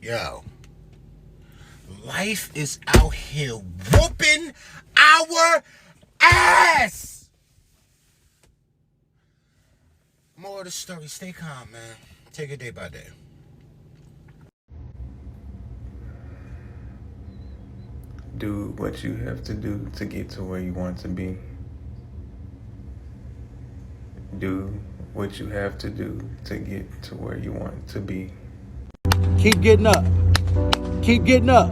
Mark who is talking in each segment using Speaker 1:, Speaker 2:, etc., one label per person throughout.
Speaker 1: Yo, life is out here whooping our ass. More of the story. Stay calm, man. Take it day by day.
Speaker 2: Do what you have to do to get to where you want to be. Do what you have to do to get to where you want to be.
Speaker 3: Keep getting up. Keep getting up.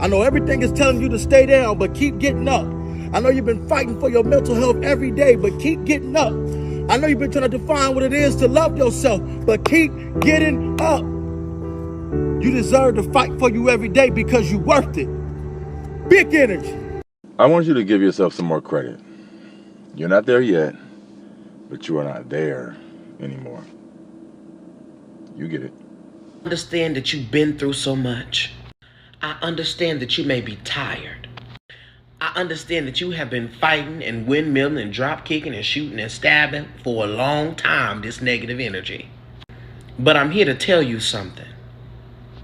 Speaker 3: I know everything is telling you to stay down, but keep getting up. I know you've been fighting for your mental health every day, but keep getting up. I know you've been trying to define what it is to love yourself, but keep getting up. You deserve to fight for you every day because you worth it. Big energy.
Speaker 4: I want you to give yourself some more credit. You're not there yet, but you are not there anymore. You get it.
Speaker 5: I understand that you've been through so much. I understand that you may be tired. I understand that you have been fighting and windmilling and drop kicking and shooting and stabbing for a long time, this negative energy. But I'm here to tell you something.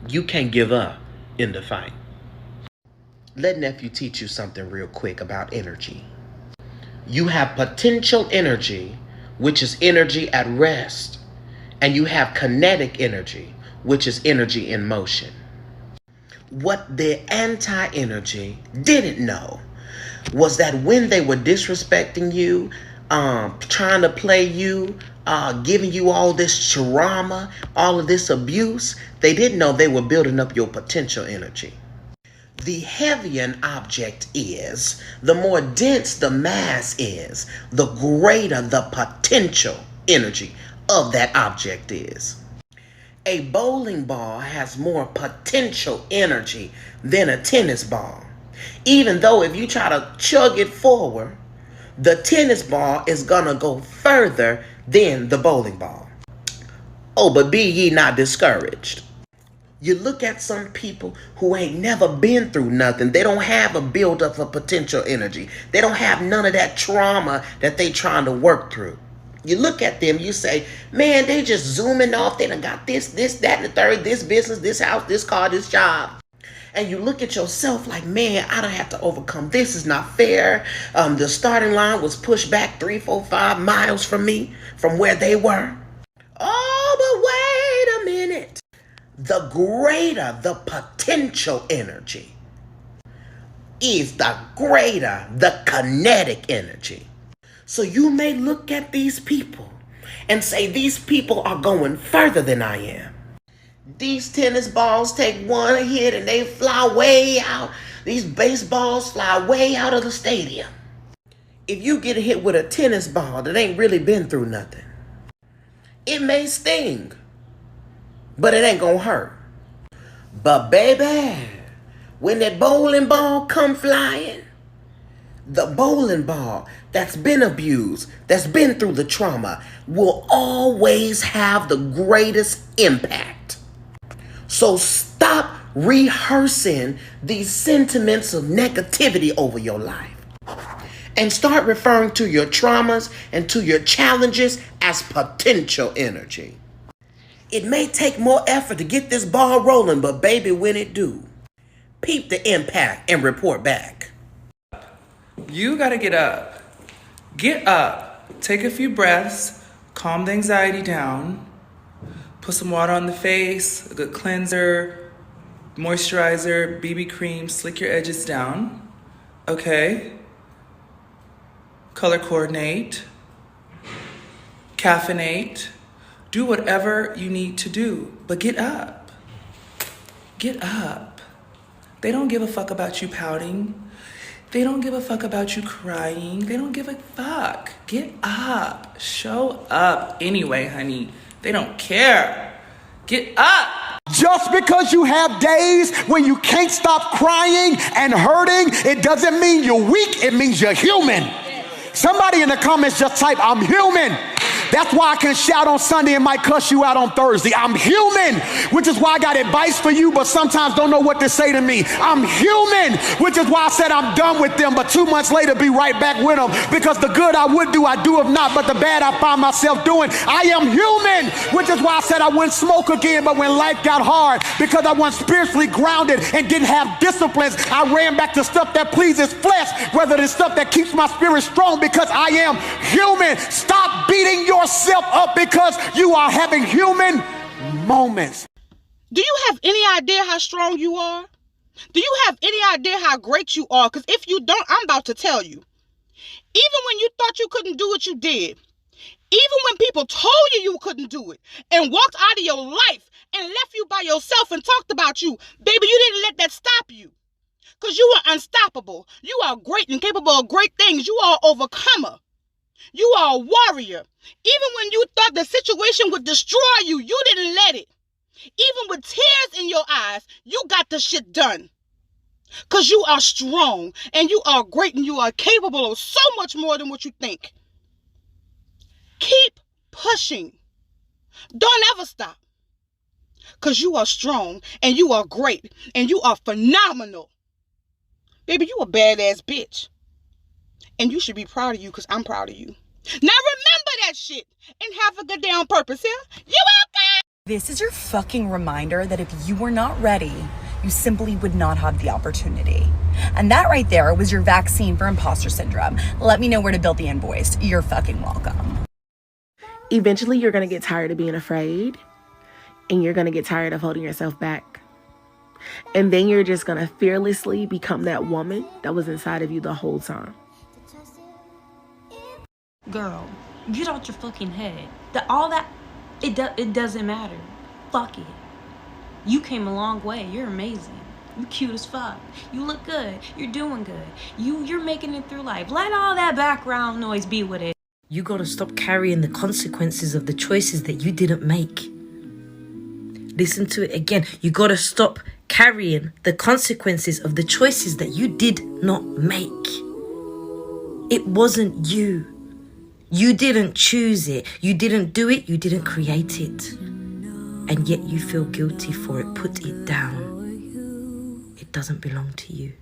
Speaker 5: You can't give up in the fight. Let nephew teach you something real quick about energy. You have potential energy, which is energy at rest, and you have kinetic energy, which is energy in motion. What the anti-energy didn't know was that when they were disrespecting you, trying to play you, giving you all this trauma, all of this abuse, they didn't know they were building up your potential energy. The heavier an object is, the more dense the mass is, the greater the potential energy of that object is. A bowling ball has more potential energy than a tennis ball. Even though if you try to chug it forward, the tennis ball is gonna go further than the bowling ball. Oh, but be ye not discouraged. You look at some people who ain't never been through nothing. They don't have a buildup of potential energy. They don't have none of that trauma that they trying to work through. You look at them, you say, man, they just zooming off. They done got this, that, and the third, this business, this house, this car, this job. And you look at yourself like, man, I don't have to overcome. This is not fair. The starting line was pushed back 3, 4, 5 miles from me, from where they were. Oh, but wait a minute. The greater the potential energy is, the greater the kinetic energy. So you may look at these people and say, these people are going further than I am. These tennis balls take one hit and they fly way out. These baseballs fly way out of the stadium. If you get hit with a tennis ball that ain't really been through nothing, it may sting, but it ain't gonna hurt. But baby, when that bowling ball come flying, the bowling ball that's been abused, that's been through the trauma, will always have the greatest impact. So stop rehearsing these sentiments of negativity over your life and start referring to your traumas and to your challenges as potential energy. It may take more effort to get this ball rolling, but baby, when it do, peep the impact and report back.
Speaker 6: You gotta get up. Get up. Take a few breaths. Calm the anxiety down. Put some water on the face, a good cleanser, moisturizer, BB cream, slick your edges down. Okay? Color coordinate. Caffeinate. Do whatever you need to do, but get up. Get up. They don't give a fuck about you pouting. They don't give a fuck about you crying. They don't give a fuck. Get up. Show up anyway, honey. They don't care. Get up.
Speaker 7: Just because you have days when you can't stop crying and hurting, it doesn't mean you're weak. It means you're human. Somebody in the comments just type, I'm human. That's why I can shout on Sunday and might cuss you out on Thursday. I'm human, which is why I got advice for you, but sometimes don't know what to say to me. I'm human, which is why I said I'm done with them, but 2 months later be right back with them, because the good I would do, I do if not, but the bad I find myself doing. I am human, which is why I said I wouldn't smoke again, but when life got hard, because I wasn't spiritually grounded and didn't have disciplines, I ran back to stuff that pleases flesh rather than stuff that keeps my spirit strong, because I am human. Stop beating yourself up because you are having human moments.
Speaker 8: Do you have any idea how strong you are? Do you have any idea how great you are? Because if you don't, I'm about to tell you. Even when you thought you couldn't do it, you did. Even when people told you you couldn't do it and walked out of your life and left you by yourself and talked about you, baby, you didn't let that stop you. Because you are unstoppable. You are great and capable of great things. You are an overcomer. You are a warrior. Even when you thought the situation would destroy you, you didn't let it. Even with tears in your eyes, you got the shit done. Because you are strong and you are great and you are capable of so much more than what you think. Keep pushing. Don't ever stop. Because you are strong and you are great and you are phenomenal. Baby, you a badass bitch. And you should be proud of you because I'm proud of you. Now remember that shit and have a good day on purpose, yeah? You welcome!
Speaker 9: This is your fucking reminder that if you were not ready, you simply would not have the opportunity. And that right there was your vaccine for imposter syndrome. Let me know where to build the invoice. You're fucking welcome.
Speaker 10: Eventually, you're going to get tired of being afraid, and you're going to get tired of holding yourself back. And then you're just going to fearlessly become that woman that was inside of you the whole time.
Speaker 11: Girl, get out your fucking head. All that, it doesn't matter. Fuck it. You came a long way. You're amazing. You cute as fuck. You look good. You're doing good. You're making it through life. Let all that background noise be with it.
Speaker 12: You gotta stop carrying the consequences of the choices that you didn't make. Listen to it again. You gotta stop carrying the consequences of the choices that you did not make. It wasn't you. You didn't choose it. You didn't do it. You didn't create it. And yet you feel guilty for it. Put it down. It doesn't belong to you.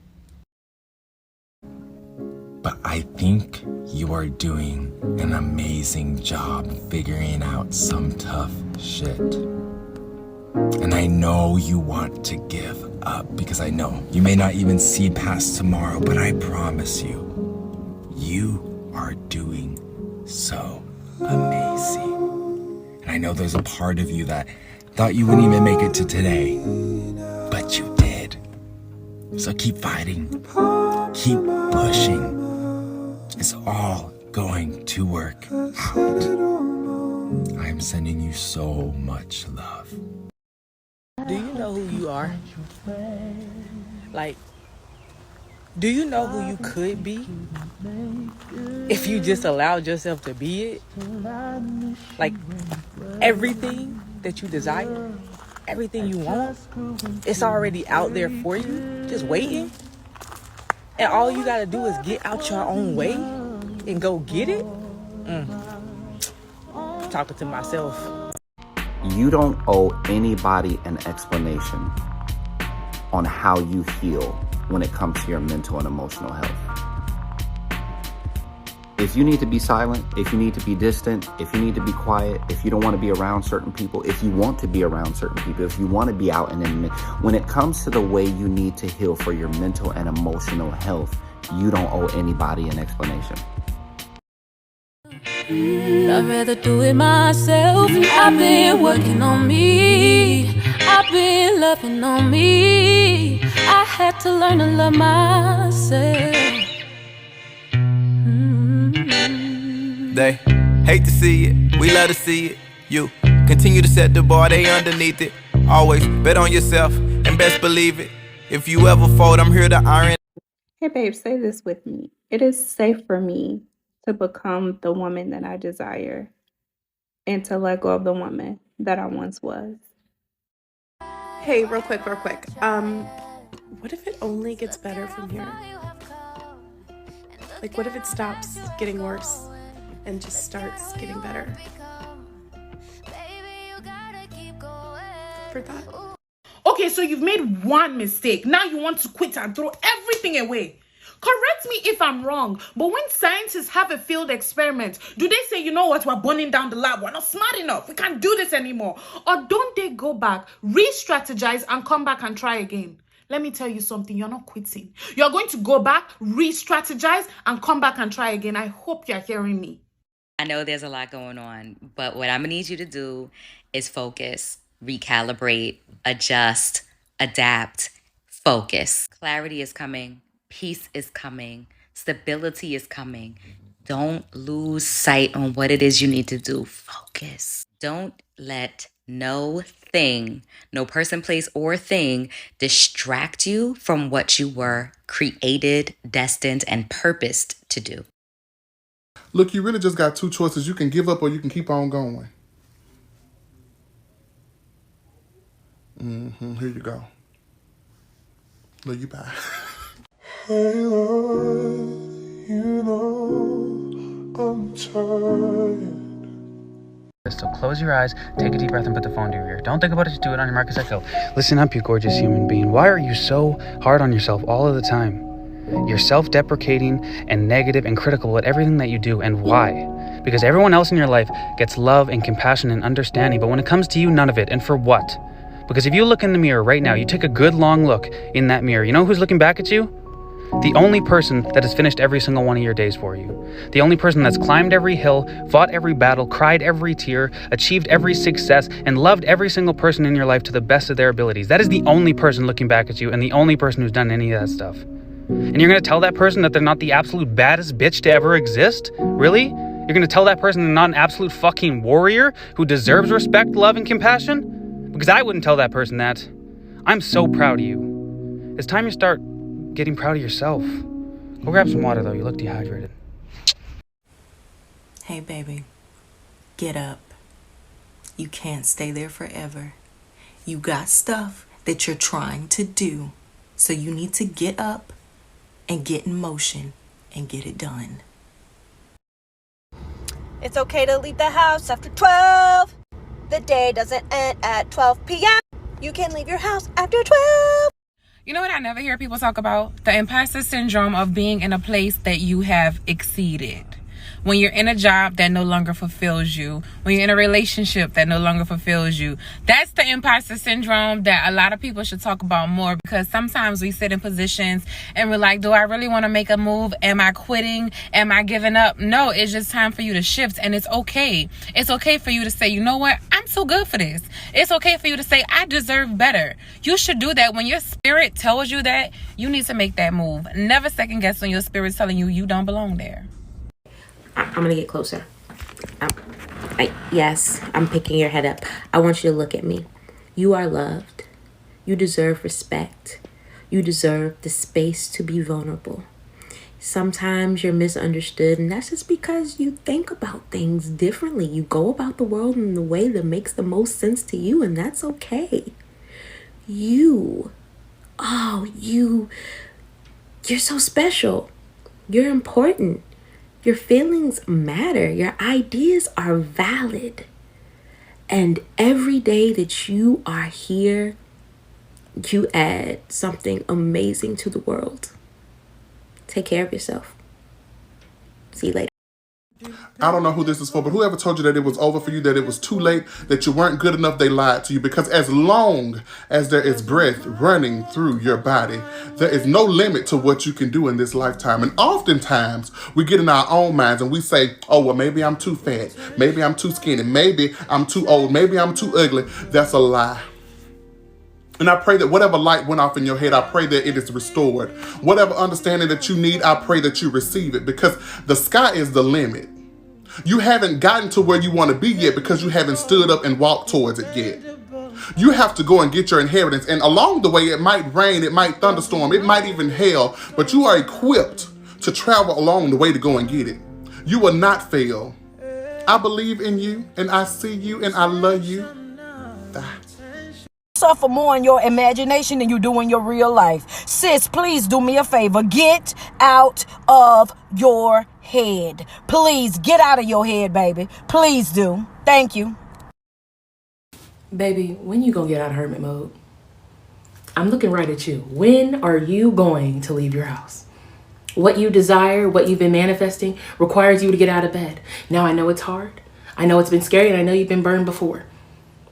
Speaker 13: But I think you are doing an amazing job figuring out some tough shit. And I know you want to give up because I know you may not even see past tomorrow, but I promise you, you are doing so amazing. And I know there's a part of you that thought you wouldn't even make it to today, but you did. So keep fighting, keep pushing. It's all going to work out. I am sending you so much love.
Speaker 6: Do you know who you are? Like, do you know who you could be if you just allowed yourself to be it? Like, everything that you desire, everything you want, it's already out there for you, just waiting. And all you gotta do is get out your own way and go get it. Talking to myself.
Speaker 14: You don't owe anybody an explanation on how you heal when it comes to your mental and emotional health. If you need to be silent, if you need to be distant, if you need to be quiet, if you don't want to be around certain people, if you want to be around certain people, if you want to be out and in, when it comes to the way you need to heal for your mental and emotional health, you don't owe anybody an explanation.
Speaker 15: I'd rather do it myself. I've been working on me. I've been loving on me. I had to learn to love myself.
Speaker 16: They hate to see it, we love to see it. You continue to set the bar, they underneath it. Always bet on yourself and best believe it. If you ever fold, I'm here to iron.
Speaker 17: Hey babe, say this with me. It is safe for me to become the woman that I desire and to let go of the woman that I once was.
Speaker 10: Hey, real quick. What if it only gets better from here? Like, what if it stops getting worse and just starts getting better?
Speaker 6: forgot. Okay, so you've made one mistake. Now you want to quit and throw everything away. Correct me if I'm wrong, but when scientists have a field experiment, do they say, you know what, we're burning down the lab, we're not smart enough, we can't do this anymore? Or don't they go back, re-strategize, and come back and try again? Let me tell you something, you're not quitting. You're going to go back, re-strategize, and come back and try again. I hope you're hearing me.
Speaker 18: I know there's a lot going on, but what I'm gonna need you to do is focus, recalibrate, adjust, adapt, focus. Clarity is coming, peace is coming, stability is coming. Don't lose sight on what it is you need to do. Focus. Don't let no thing, no person, place, or thing distract you from what you were created, destined, and purposed to do.
Speaker 19: Look, you really just got two choices. You can give up or you can keep on going. Here you go. Look, you bye.
Speaker 2: Hey Lord, you know I'm tired.
Speaker 20: So close your eyes, take a deep breath, and put the phone to your ear. Don't think about it, just do it on your mark, set, go. Listen up, you gorgeous human being. Why are you so hard on yourself all of the time? You're self-deprecating and negative and critical at everything that you do, and why? Because everyone else in your life gets love and compassion and understanding, but when it comes to you, none of it. And for what? Because if you look in the mirror right now, you take a good long look in that mirror, you know who's looking back at you? The only person that has finished every single one of your days for you. The only person that's climbed every hill, fought every battle, cried every tear, achieved every success, and loved every single person in your life to the best of their abilities. That is the only person looking back at you and the only person who's done any of that stuff. And you're going to tell that person that they're not the absolute baddest bitch to ever exist? Really? You're going to tell that person they're not an absolute fucking warrior who deserves respect, love, and compassion? Because I wouldn't tell that person that. I'm so proud of you. It's time you start getting proud of yourself. Go grab some water, though. You look dehydrated.
Speaker 21: Hey, baby. Get up. You can't stay there forever. You got stuff that you're trying to do. So you need to get up and get in motion and get it done.
Speaker 22: It's okay to leave the house after 12. The day doesn't end at 12 p.m. You can leave your house after 12.
Speaker 6: You know what I never hear people talk about? The imposter syndrome of being in a place that you have exceeded. When you're in a job that no longer fulfills you, when you're in a relationship that no longer fulfills you, that's the imposter syndrome that a lot of people should talk about more, because sometimes we sit in positions and we're like, do I really want to make a move? Am I quitting? Am I giving up? No, it's just time for you to shift, and it's okay. It's okay for you to say, you know what? I'm too good for this. It's okay for you to say, I deserve better. You should do that. When your spirit tells you that, you need to make that move. Never second guess when your spirit's telling you you don't belong there.
Speaker 12: I'm gonna get closer. Yes, I'm picking your head up. I want you to look at me. You are loved. You deserve respect. You deserve the space to be vulnerable. Sometimes you're misunderstood, and that's just because you think about things differently. You go about the world in the way that makes the most sense to you, and that's okay. You're so special. You're important. Your feelings matter. Your ideas are valid. And every day that you are here, you add something amazing to the world. Take care of yourself. See you later.
Speaker 19: I don't know who this is for, but whoever told you that it was over for you, that it was too late, that you weren't good enough, they lied to you. Because as long as there is breath running through your body, there is no limit to what you can do in this lifetime. And oftentimes we get in our own minds and we say, oh, well, maybe I'm too fat. Maybe I'm too skinny. Maybe I'm too old. Maybe I'm too ugly. That's a lie. And I pray that whatever light went off in your head, I pray that it is restored. Whatever understanding that you need, I pray that you receive it, because the sky is the limit. You haven't gotten to where you want to be yet because you haven't stood up and walked towards it yet. You have to go and get your inheritance. And along the way, it might rain, it might thunderstorm, it might even hail, but you are equipped to travel along the way to go and get it. You will not fail. I believe in you, and I see you, and I love you.
Speaker 22: Suffer more in your imagination than you do in your real life. Sis, please do me a favor. Get out of your head. Please get out of your head, baby. Please do. Thank you. Baby, when you gonna get out of hermit mode? I'm looking right at you. When are you going to leave your house? What you desire, what you've been manifesting, requires you to get out of bed. Now, I know it's hard. I know it's been scary, and I know you've been burned before.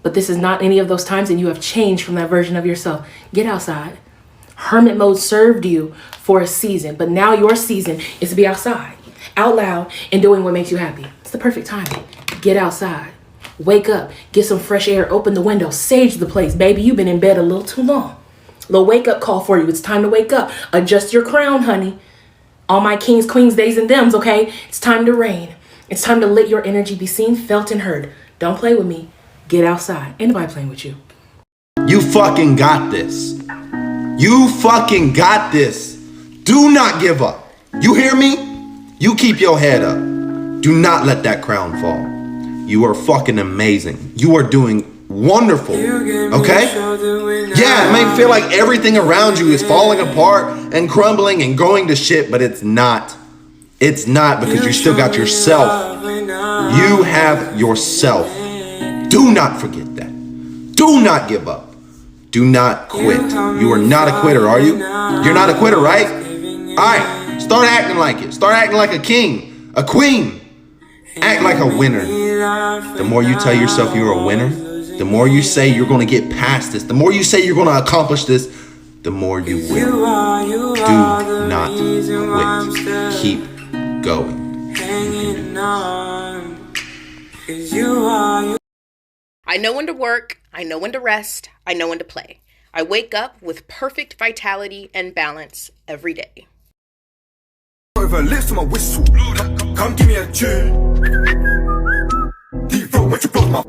Speaker 22: But this is not any of those times, and you have changed from that version of yourself. Get outside. Hermit mode served you for a season, but now your season is to be outside, out loud, and doing what makes you happy. It's the perfect timing. Get outside. Wake up. Get some fresh air. Open the window. Sage the place. Baby, you've been in bed a little too long. Little wake-up call for you. It's time to wake up. Adjust your crown, honey. All my kings, queens, theys, and thems, okay? It's time to reign. It's time to let your energy be seen, felt, and heard. Don't play with me. Get outside. Ain't nobody playing with you.
Speaker 1: You fucking got this. You fucking got this. Do not give up. You hear me? You keep your head up. Do not let that crown fall. You are fucking amazing. You are doing wonderful. Okay? Yeah, it may feel like everything around you is falling apart and crumbling and going to shit, but it's not. It's not, because you still got yourself. You have yourself. Do not forget that. Do not give up. Do not quit. You are not a quitter, are you? You're not a quitter, right? Alright, start acting like it. Start acting like a king, a queen. Act like a winner. The more you tell yourself you're a winner, the more you say you're going to get past this, the more you say you're going to accomplish this, the more you will. Do not quit. Keep going.
Speaker 3: I know when to work, I know when to rest, I know when to play. I wake up with perfect vitality and balance every day.
Speaker 23: Over lips to my whistle. Come give me a tune. Deep throat, what you put my